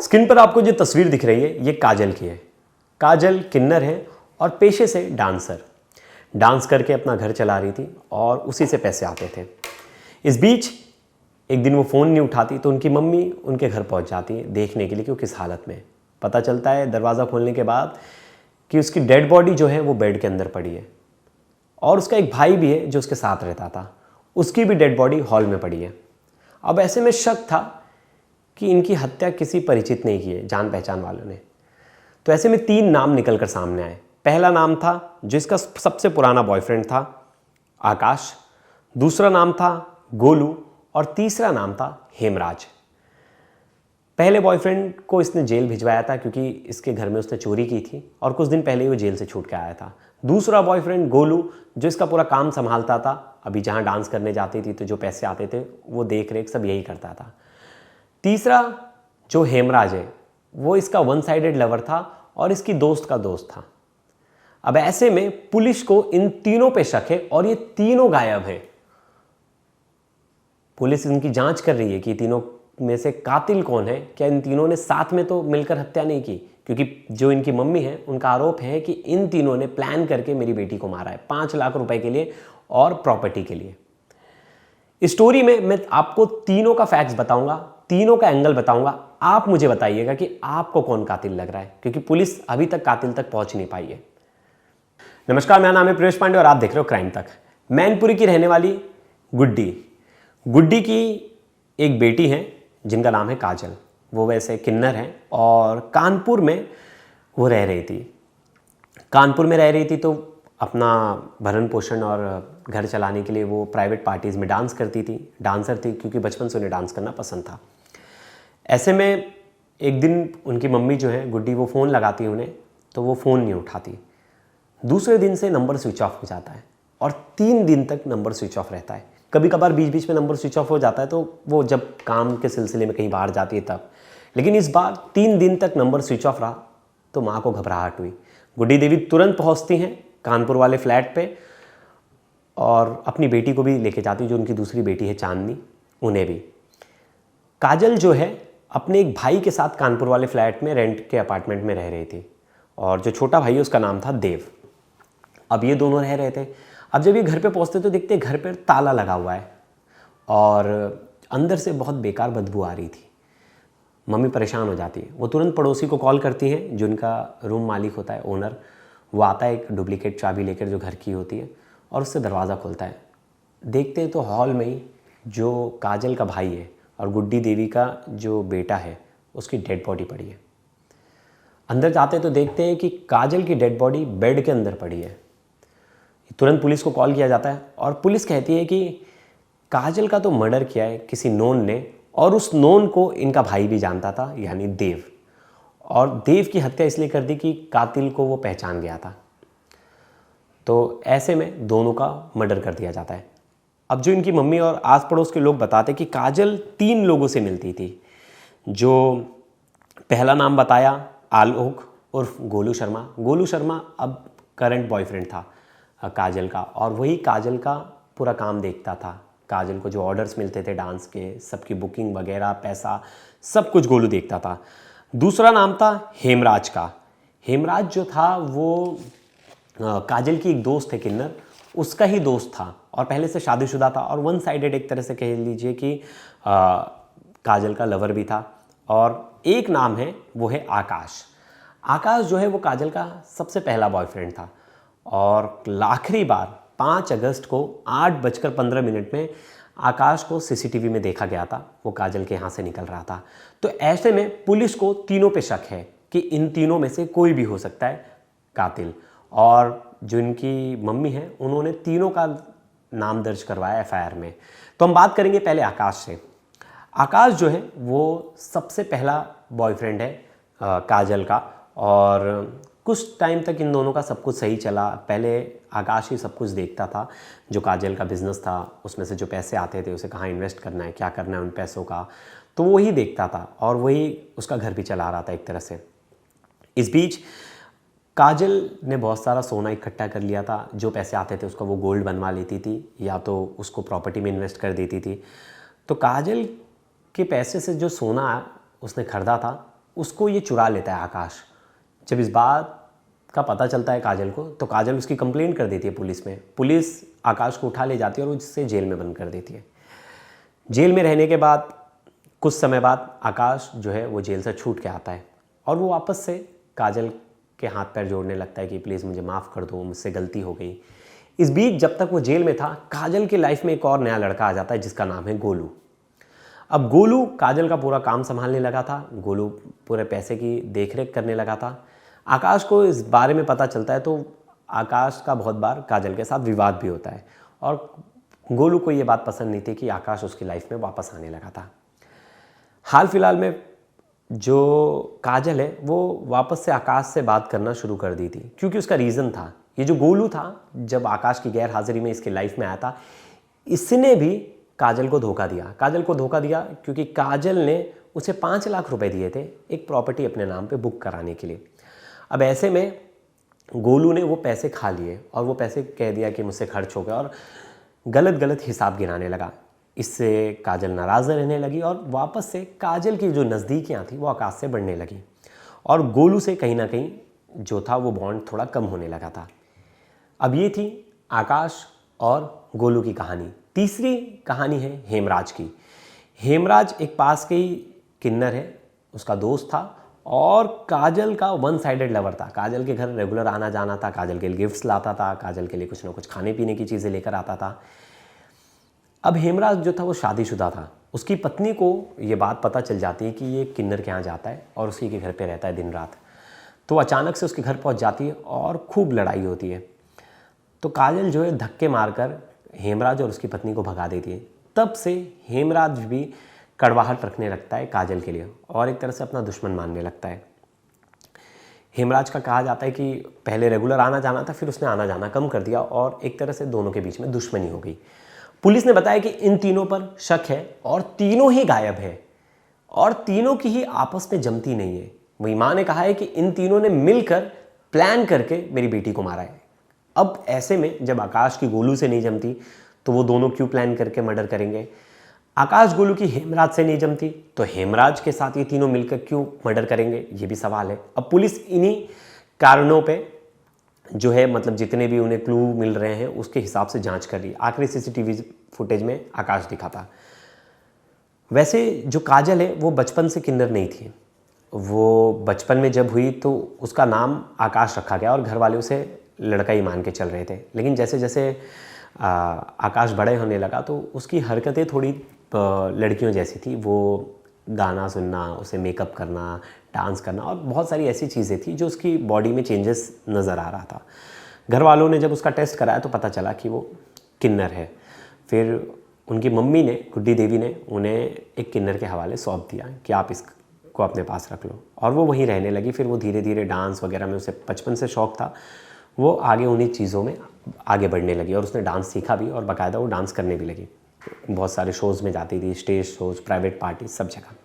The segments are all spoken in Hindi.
स्क्रीन पर आपको जो तस्वीर दिख रही है ये काजल की है। काजल किन्नर है और पेशे से डांसर। डांस करके अपना घर चला रही थी और उसी से पैसे आते थे। इस बीच एक दिन वो फ़ोन नहीं उठाती तो उनकी मम्मी उनके घर पहुंच जाती है देखने के लिए कि वो किस हालत में है। पता चलता है दरवाज़ा खोलने के बाद कि उसकी डेड बॉडी जो है वो बेड के अंदर पड़ी है और उसका एक भाई भी है जो उसके साथ रहता था, उसकी भी डेड बॉडी हॉल में पड़ी है। अब ऐसे में शक था कि इनकी हत्या किसी परिचित ने की है, जान पहचान वालों ने। तो ऐसे में 3 नाम निकल कर सामने आए। पहला नाम था जो इसका सबसे पुराना बॉयफ्रेंड था, आकाश। दूसरा नाम था गोलू और तीसरा नाम था हेमराज। पहले बॉयफ्रेंड को इसने जेल भिजवाया था क्योंकि इसके घर में उसने चोरी की थी और कुछ दिन पहले ही वो जेल से छूट के आया था। दूसरा बॉयफ्रेंड गोलू जो इसका पूरा काम संभालता था, अभी जहाँ डांस करने जाती थी तो जो पैसे आते थे वो देख रेख सब यही करता था। तीसरा जो हेमराज है वो इसका वन साइडेड लवर था और इसकी दोस्त का दोस्त था। अब ऐसे में पुलिस को इन तीनों पे शक है और ये तीनों गायब है। पुलिस इनकी जांच कर रही है कि तीनों में से कातिल कौन है। क्या इन तीनों ने साथ में तो मिलकर हत्या नहीं की, क्योंकि जो इनकी मम्मी है उनका आरोप है कि इन तीनों ने प्लान करके मेरी बेटी को मारा है 5 लाख रुपए के लिए और प्रॉपर्टी के लिए। इस स्टोरी में मैं आपको तीनों का फैक्ट्स बताऊंगा, तीनों का एंगल बताऊंगा। आप मुझे बताइएगा कि आपको कौन कातिल लग रहा है, क्योंकि पुलिस अभी तक कातिल तक पहुंच नहीं पाई है। नमस्कार, मेरा नाम है प्रवेश पांडे और आप देख रहे हो क्राइम तक। मैनपुरी की रहने वाली गुड्डी की एक बेटी है जिनका नाम है काजल। वो वैसे किन्नर है और कानपुर में वो रह रही थी। कानपुर में रह रही थी तो अपना भरण पोषण और घर चलाने के लिए वो प्राइवेट पार्टीज़ में डांस करती थी। डांसर थी क्योंकि बचपन से उन्हें डांस करना पसंद था। ऐसे में एक दिन उनकी मम्मी जो है गुड्डी, वो फ़ोन लगाती है उन्हें तो वो फ़ोन नहीं उठाती। दूसरे दिन से नंबर स्विच ऑफ हो जाता है और 3 दिन तक नंबर स्विच ऑफ रहता है। कभी कभार बीच बीच में नंबर स्विच ऑफ हो जाता है तो वो जब काम के सिलसिले में कहीं बाहर जाती है तब, लेकिन इस बार 3 दिन तक नंबर स्विच ऑफ रहा तो माँ को घबराहट हुई। गुड्डी देवी तुरंत पहुँचती हैं कानपुर वाले फ्लैट पे और अपनी बेटी को भी लेके जाती, जो उनकी दूसरी बेटी है चांदनी, उन्हें भी। काजल जो है अपने एक भाई के साथ कानपुर वाले फ्लैट में रेंट के अपार्टमेंट में रह रही थी और जो छोटा भाई है उसका नाम था देव। अब ये दोनों रह रहे थे। अब जब ये घर पे पहुंचते तो देखते घर पे ताला लगा हुआ है और अंदर से बहुत बेकार बदबू आ रही थी। मम्मी परेशान हो जाती है। वो तुरंत पड़ोसी को कॉल करती है, जो उनका रूम मालिक होता है, ओनर। वो आता है एक डुप्लीकेट चाबी लेकर जो घर की होती है और उससे दरवाज़ा खोलता है। देखते हैं तो हॉल में ही जो काजल का भाई है और गुड्डी देवी का जो बेटा है उसकी डेड बॉडी पड़ी है। अंदर जाते तो देखते हैं कि काजल की डेड बॉडी बेड के अंदर पड़ी है। तुरंत पुलिस को कॉल किया जाता है और पुलिस कहती है कि काजल का तो मर्डर किया है किसी नोन ने और उस नोन को इनका भाई भी जानता था, यानी देव। और देव की हत्या इसलिए कर दी कि कातिल को वो पहचान गया था। तो ऐसे में दोनों का मर्डर कर दिया जाता है। अब जो इनकी मम्मी और आस पड़ोस के लोग बताते कि काजल 3 लोगों से मिलती थी। जो पहला नाम बताया आलोक उर्फ गोलू शर्मा। गोलू शर्मा अब करंट बॉयफ्रेंड था काजल का और वही काजल का पूरा काम देखता था। काजल को जो ऑर्डर्स मिलते थे डांस के, सबकी बुकिंग वगैरह, पैसा, सब कुछ गोलू देखता था। दूसरा नाम था हेमराज का। हेमराज जो था वो काजल की एक दोस्त है किन्नर, उसका ही दोस्त था और पहले से शादीशुदा था और वन साइडेड एक तरह से कह लीजिए कि काजल का लवर भी था। और एक नाम है वो है आकाश। आकाश जो है वो काजल का सबसे पहला बॉयफ्रेंड था और आखिरी बार 5 अगस्त को 8:15 में आकाश को सीसीटीवी में देखा गया था। वो काजल के यहाँ से निकल रहा था। तो ऐसे में पुलिस को तीनों पे शक है कि इन तीनों में से कोई भी हो सकता है कातिल। और जो इनकी मम्मी है उन्होंने तीनों का नाम दर्ज करवाया एफआईआर में। तो हम बात करेंगे पहले आकाश से। आकाश जो है वो सबसे पहला बॉयफ्रेंड है काजल का और कुछ टाइम तक इन दोनों का सब कुछ सही चला। पहले आकाश ही सब कुछ देखता था। जो काजल का बिजनेस था उसमें से जो पैसे आते थे उसे कहाँ इन्वेस्ट करना है, क्या करना है उन पैसों का, तो वही देखता था और वही उसका घर भी चला रहा था एक तरह से। इस बीच काजल ने बहुत सारा सोना इकट्ठा कर लिया था। जो पैसे आते थे उसका वो गोल्ड बनवा लेती थी या तो उसको प्रॉपर्टी में इन्वेस्ट कर देती थी। तो काजल के पैसे से जो सोना उसने खरीदा था उसको ये चुरा लेता है आकाश। जब इस बात का पता चलता है काजल को, तो काजल उसकी कंप्लेंट कर देती है पुलिस में। पुलिस आकाश को उठा ले जाती है और उससे जेल में बंद कर देती है। जेल में रहने के बाद कुछ समय बाद आकाश जो है वो जेल से छूट के आता है और वो वापस से काजल के हाथ पैर जोड़ने लगता है कि प्लीज़ मुझे माफ़ कर दो, मुझसे गलती हो गई। इस बीच जब तक वो जेल में था, काजल की लाइफ में एक और नया लड़का आ जाता है जिसका नाम है गोलू। अब गोलू काजल का पूरा काम संभालने लगा था, गोलू पूरे पैसे की देखरेख करने लगा था। आकाश को इस बारे में पता चलता है तो आकाश का बहुत बार काजल के साथ विवाद भी होता है और गोलू को ये बात पसंद नहीं थी कि आकाश उसकी लाइफ में वापस आने लगा था। हाल फिलहाल में जो काजल है वो वापस से आकाश से बात करना शुरू कर दी थी, क्योंकि उसका रीज़न था। ये जो गोलू था, जब आकाश की गैर हाजिरी में इसकी लाइफ में आया था, इसने भी काजल को धोखा दिया। काजल को धोखा दिया क्योंकि काजल ने उसे 5 लाख रुपए दिए थे एक प्रॉपर्टी अपने नाम पे बुक कराने के लिए। अब ऐसे में गोलू ने वो पैसे खा लिए और वो पैसे कह दिया कि मुझसे खर्च हो गया और गलत गलत हिसाब गिनाने लगा। इससे काजल नाराज़ रहने लगी और वापस से काजल की जो नज़दीकियाँ थी वो आकाश से बढ़ने लगी और गोलू से कहीं ना कहीं जो था वो बॉन्ड थोड़ा कम होने लगा था। अब ये थी आकाश और गोलू की कहानी। तीसरी कहानी है हेमराज की। हेमराज एक पास के ही किन्नर है, उसका दोस्त था और काजल का वन साइडेड लवर था। काजल के घर रेगुलर आना जाना था, काजल के लिए गिफ्ट्स लाता था, काजल के लिए कुछ ना कुछ खाने पीने की चीज़ें लेकर आता था। अब हेमराज जो था वो शादीशुदा था। उसकी पत्नी को ये बात पता चल जाती है कि ये किन्नर के यहाँ जाता है और उसी के घर पे रहता है दिन रात। तो अचानक से उसके घर पहुँच जाती है और खूब लड़ाई होती है। तो काजल जो है धक्के मारकर हेमराज और उसकी पत्नी को भगा देती है। तब से हेमराज भी कड़वाहट रखने लगता है काजल के लिए और एक तरह से अपना दुश्मन मानने लगता है। हेमराज का कहा जाता है कि पहले रेगुलर आना जाना था, फिर उसने आना जाना कम कर दिया और एक तरह से दोनों के बीच में दुश्मनी हो गई। पुलिस ने बताया कि इन तीनों पर शक है और तीनों ही गायब है और तीनों की ही आपस में जमती नहीं है। वही माँ ने कहा है कि इन तीनों ने मिलकर प्लान करके मेरी बेटी को मारा है। अब ऐसे में जब आकाश की गोलू से नहीं जमती तो वो दोनों क्यों प्लान करके मर्डर करेंगे? आकाश गोलू की हेमराज से नहीं जमती तो हेमराज के साथ ये तीनों मिलकर क्यों मर्डर करेंगे? ये भी सवाल है। अब पुलिस इन्हीं कारणों पे जो है मतलब जितने भी उन्हें क्लू मिल रहे हैं उसके हिसाब से जांच कर रही। आखिरी सीसीटीवी फुटेज में आकाश दिखा था। वैसे जो काजल है वो बचपन से किन्नर नहीं थी। वो बचपन में जब हुई तो उसका नाम आकाश रखा गया और घर वाले उसे लड़का ही मान के चल रहे थे। लेकिन जैसे जैसे आकाश बड़े होने लगा तो उसकी हरकतें थोड़ी लड़कियों जैसी थी। वो गाना सुनना, उसे मेकअप करना, डांस करना और बहुत सारी ऐसी चीज़ें थी जो उसकी बॉडी में चेंजेस नज़र आ रहा था। घर वालों ने जब उसका टेस्ट कराया तो पता चला कि वो किन्नर है। फिर उनकी मम्मी ने, गुड्डी देवी ने, उन्हें एक किन्नर के हवाले सौंप दिया कि आप इसको अपने पास रख लो और वो वहीं रहने लगी। फिर वो धीरे धीरे डांस वगैरह में, उसे बचपन से शौक़ था, वो आगे उन्हीं चीज़ों में आगे बढ़ने लगी और उसने डांस सीखा भी और बाकायदा वो डांस करने भी लगी। बहुत सारे शोज़ में जाती थी, स्टेज शोज़, प्राइवेट पार्टी, सब जगह।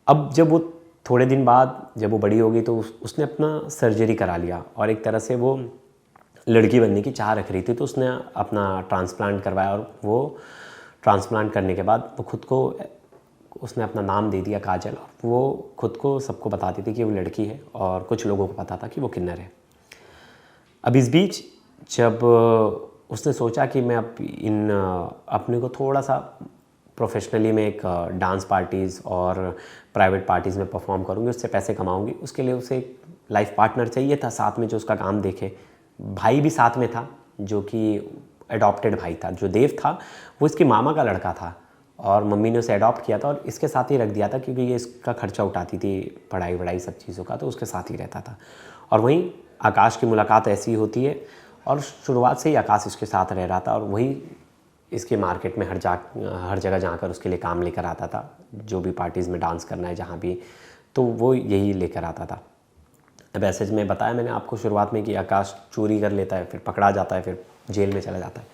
अब जब वो थोड़े दिन बाद जब वो बड़ी हो गई तो उसने अपना सर्जरी करा लिया और एक तरह से वो लड़की बनने की चाह रख रही थी तो उसने अपना ट्रांसप्लांट करवाया और वो ट्रांसप्लांट करने के बाद वो खुद को, उसने अपना नाम दे दिया काजल। वो खुद को सबको बताती थी कि वो लड़की है और कुछ लोगों को पता था कि वो किन्नर है। अब इस बीच जब उसने सोचा कि मैं अपने को थोड़ा सा प्रोफेशनली मैं एक डांस पार्टीज़ और प्राइवेट पार्टीज़ में परफॉर्म करूँगी, उससे पैसे कमाऊँगी, उसके लिए उसे एक लाइफ पार्टनर चाहिए था साथ में जो उसका काम देखे। भाई भी साथ में था जो कि अडॉप्टेड भाई था। जो देव था वो इसके मामा का लड़का था और मम्मी ने उसे अडॉप्ट किया था और इसके साथ ही रख दिया था क्योंकि ये इसका खर्चा उठाती थी, पढ़ाई वढ़ाई सब चीज़ों का, तो उसके साथ ही रहता था। और वहीं आकाश की मुलाकात ऐसी होती है और शुरुआत से ही आकाश इसके साथ रह रहा था और वही इसके मार्केट में हर जगह जाकर उसके लिए काम लेकर आता था। जो भी पार्टीज़ में डांस करना है जहाँ भी, तो वो यही लेकर आता था। अब ऐसे में बताया मैंने आपको शुरुआत में कि आकाश चोरी कर लेता है, फिर पकड़ा जाता है, फिर जेल में चला जाता है।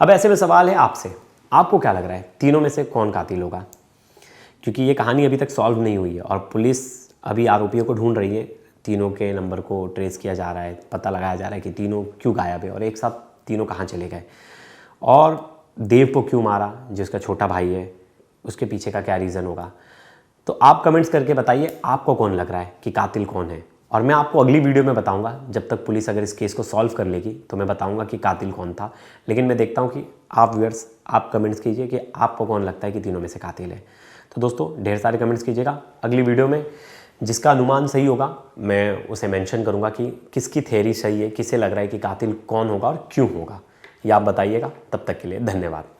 अब ऐसे में सवाल है आपसे, आपको क्या लग रहा है तीनों में से कौन कातिल होगा? क्योंकि ये कहानी अभी तक सॉल्व नहीं हुई है और पुलिस अभी आरोपियों को ढूंढ रही है। तीनों के नंबर को ट्रेस किया जा रहा है, पता लगाया जा रहा है कि तीनों क्यों गायब है और एक साथ तीनों कहाँ चले गए और देव को क्यों मारा, जिसका छोटा भाई है, उसके पीछे का क्या रीज़न होगा। तो आप कमेंट्स करके बताइए आपको कौन लग रहा है कि कातिल कौन है, और मैं आपको अगली वीडियो में बताऊंगा। जब तक पुलिस अगर इस केस को सॉल्व कर लेगी तो मैं बताऊंगा कि कातिल कौन था। लेकिन मैं देखता हूं कि आप व्यूअर्स आप कमेंट्स कीजिए कि आपको कौन लगता है कि तीनों में से कातिल है। तो दोस्तों ढेर सारे कमेंट्स कीजिएगा। अगली वीडियो में जिसका अनुमान सही होगा मैं उसे मेंशन करूंगा कि किसकी थ्योरी सही है, किसे लग रहा है कि कातिल कौन होगा और क्यों होगा, ये आप बताइएगा। तब तक के लिए धन्यवाद।